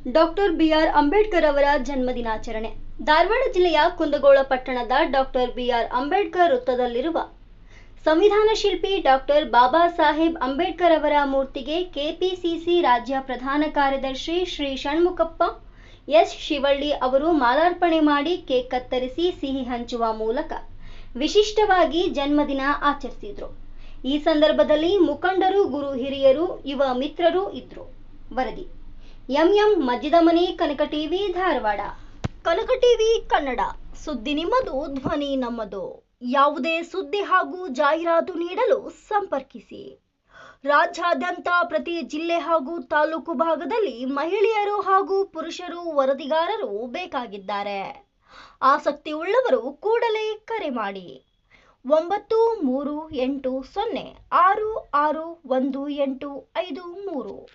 Doctor B R Ambedkar ಅವರ ಜನ್ಮದಿನಾಚರಣೆ. ಧಾರವಾಡ ಜಿಲ್ಲೆಯ ಕುಂದಗೋಳ ಪಟ್ಟಣದ ಡಾಕ್ಟರ್ ಬಿಆರ್ ಅಂಬೇಡ್ಕರ್ ವೃತ್ತದಲ್ಲಿರುವ ಸಂವಿಧಾನ ಶಿಲ್ಪಿ ಡಾಕ್ಟರ್ ಬಾಬಾ ಸಾಹೇಬ್ ಅಂಬೇಡ್ಕರ್ ಅವರ ಮೂರ್ತಿಗೆ ಕೆಪಿಸಿಸಿ ರಾಜ್ಯ ಪ್ರಧಾನ ಕಾರ್ಯದರ್ಶಿ ಶ್ರೀ ಷಣ್ಮುಖಪ್ಪ ಎಸ್ ಶಿವಳ್ಳಿ ಅವರು ಮಾಲಾರ್ಪಣೆ ಮಾಡಿ ಕೇಕ್ ಕತ್ತರಿಸಿ ಸಿಹಿ ಹಂಚುವ ಮೂಲಕ ವಿಶಿಷ್ಟವಾಗಿ ಜನ್ಮದಿನ ಆಚರಿಸಿದರು. ಈ ಸಂದರ್ಭದಲ್ಲಿ ಮುಖಂಡರು, ಗುರು ಹಿರಿಯರು, ಯುವ ಮಿತ್ರರು ಇದ್ದರು. ವರದಿ ಎಂಎಂ ಮಜ್ಜಿದಮನಿ, ಕನಕ ಟಿವಿ, ಧಾರವಾಡ. ಕನಕ ಟಿವಿ ಕನ್ನಡ, ಸುದ್ದಿ ನಿಮ್ಮದು, ಧ್ವನಿ ನಮ್ಮದು. ಯಾವುದೇ ಸುದ್ದಿ ಹಾಗೂ ಜಾಹೀರಾತು ನೀಡಲು ಸಂಪರ್ಕಿಸಿ. ರಾಜ್ಯಾದ್ಯಂತ ಪ್ರತಿ ಜಿಲ್ಲೆ ಹಾಗೂ ತಾಲೂಕು ಭಾಗದಲ್ಲಿ ಮಹಿಳೆಯರು ಹಾಗೂ ಪುರುಷರು ವರದಿಗಾರರು ಬೇಕಾಗಿದ್ದಾರೆ. ಆಸಕ್ತಿ ಉಳ್ಳವರು ಕೂಡಲೇ ಕರೆ ಮಾಡಿ 9380661853.